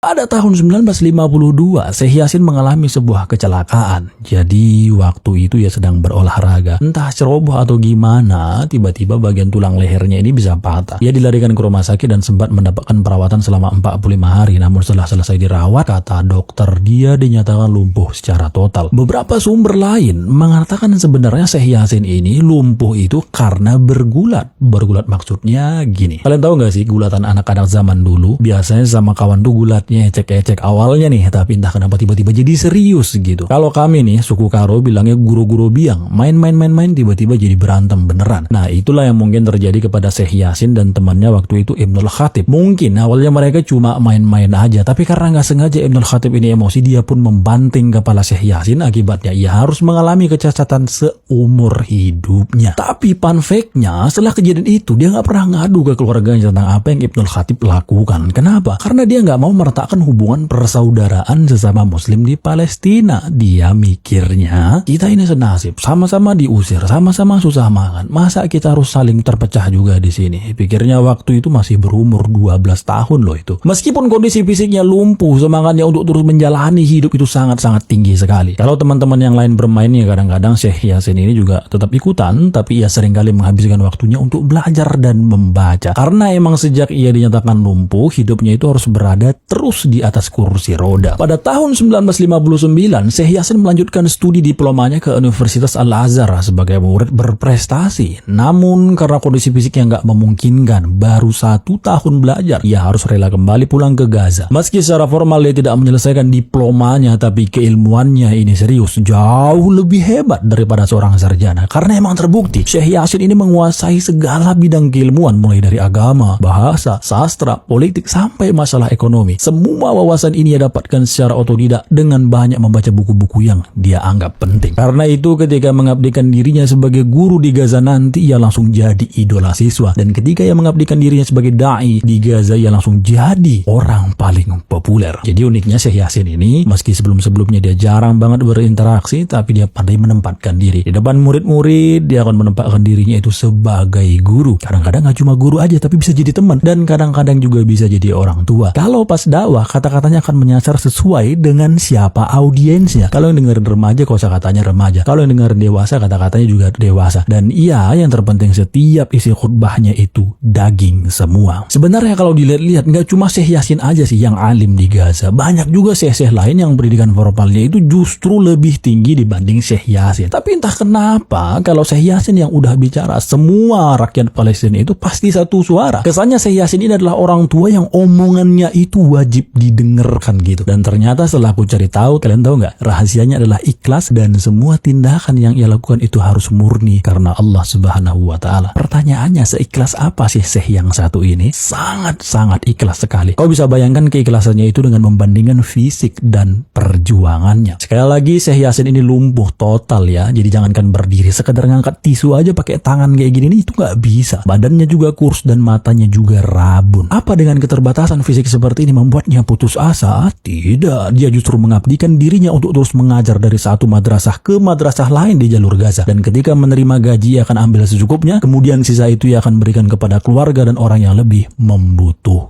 Pada tahun 1952, Syekh Yasin mengalami sebuah kecelakaan. Jadi waktu itu ia sedang berolahraga. Entah ceroboh atau gimana, tiba-tiba bagian tulang lehernya ini bisa patah. Ia dilarikan ke rumah sakit dan sempat mendapatkan perawatan selama 45 hari. Namun setelah selesai dirawat, kata dokter, dia dinyatakan lumpuh secara total. Beberapa sumber lain mengatakan sebenarnya Syekh Yasin ini lumpuh itu karena bergulat. Bergulat maksudnya gini. Kalian tahu nggak sih gulatan anak-anak zaman dulu? Biasanya sama kawan tuh gulatnya ecek-ecek awalnya nih, tapi entah kenapa tiba-tiba jadi serius gitu. Kalau kami nih suku Karo bilangnya guru-guru biang, main-main tiba-tiba jadi berantem beneran. Nah, itulah yang mungkin terjadi kepada Syekh Yasin dan temannya waktu itu Ibnul Khatib. Mungkin awalnya mereka cuma main-main aja, tapi karena nggak sengaja Ibnul Khatib ini emosi, dia pun membanting kepala Syekh Yasin. Akibatnya ia harus mengalami kecacatan seumur hidupnya. Tapi fun fact-nya, setelah kejadian itu dia nggak pernah ngadu ke keluarganya tentang apa yang Ibnul Khatib lakukan. Kenapa? Karena dia nggak mau meletakkan hubungan persaudaraan sesama muslim di Palestina. Dia mikirnya, kita ini senasib, sama-sama diusir, sama-sama susah makan. Masa kita harus saling terpecah juga di sini? Pikirnya waktu itu masih berumur 12 tahun loh itu. Meskipun kondisi fisiknya lumpuh, semangatnya untuk terus menjalani hidup itu sangat-sangat tinggi sekali. Kalau teman-teman yang lain bermain ya kadang-kadang Syekh Yasin ini juga tetap ikutan, tapi ia seringkali menghabiskan waktunya untuk belajar dan membaca. Karena emang sejak ia dinyatakan lumpuh, hidupnya itu harus berada terus di atas kursi roda. Pada tahun 1959, Syekh Yasin melanjutkan studi diplomanya ke Universitas Al-Azhar sebagai murid berprestasi. Namun karena kondisi fisiknya nggak memungkinkan, baru 1 tahun belajar, ia harus rela kembali pulang ke Gaza. Meski secara formal dia tidak menyelesaikan diplomanya, tapi keilmuannya ini serius, jauh lebih hebat daripada seorang sarjana. Karena emang terbukti, Syekh Yasin ini menguasai segala bidang keilmuan, mulai dari agama, bahasa, sastra, politik, sampai masalah ekonomi. Semua wawasan ini ia dapatkan secara otodidak dengan banyak membaca buku-buku yang dia anggap penting. Karena itu ketika mengabdikan dirinya sebagai guru di Gaza nanti, ia langsung jadi idola siswa. Dan ketika ia mengabdikan dirinya sebagai da'i di Gaza, ia langsung jadi orang paling populer. Jadi uniknya Syekh Yasin ini, meski sebelum-sebelumnya dia jarang banget berinteraksi, tapi dia pandai menempatkan diri. Di depan murid-murid, dia akan menempatkan dirinya itu sebagai guru. Kadang-kadang gak cuma guru aja, tapi bisa jadi teman. Dan kadang-kadang juga bisa jadi orang tua. Kalau pas dakwah, kata-katanya akan menyasar sesuai dengan siapa audiensnya. Kalau yang dengerin remaja, kosakatanya remaja. Kalau yang dengerin dewasa, kata-katanya juga dewasa. Dan iya, yang terpenting setiap isi khutbahnya itu daging semua. Sebenarnya kalau dilihat-lihat, nggak cuma Syekh Yasin aja sih yang alim di Gaza. Banyak juga syekh-syekh lain yang pendidikan formalnya itu justru lebih tinggi dibanding Syekh Yasin. Tapi entah kenapa, kalau Syekh Yasin yang udah bicara, semua rakyat Palestina itu pasti satu suara. Kesannya Syekh Yasin ini adalah orang tua yang omongannya itu wajib didengarkan gitu. Dan ternyata setelah aku cari tahu, kalian tahu nggak? Rahasianya adalah ikhlas dan semua tindakan yang ia lakukan itu harus murni karena Allah Subhanahu wa Ta'ala. Pertanyaannya, seikhlas apa sih Syekh yang satu ini? Sangat-sangat ikhlas sekali. Kau bisa bayangkan keikhlasannya itu dengan membandingkan fisik dan perjuangannya. Sekali lagi, Syekh Yasin ini lumpuh total ya. Jadi jangankan berdiri, sekedar ngangkat tisu aja pakai tangan kayak gini nih, itu nggak bisa. Badannya juga kurus dan matanya juga rabun. Apa dengan keterbatasan fisik seperti ini membuatnya putus asa? Tidak, dia justru mengabdikan dirinya untuk terus mengajar dari satu madrasah ke madrasah lain di jalur Gaza. Dan ketika menerima gaji, ia akan ambil secukupnya, kemudian sisa itu ia akan berikan kepada keluarga dan orang yang lebih membutuhkan.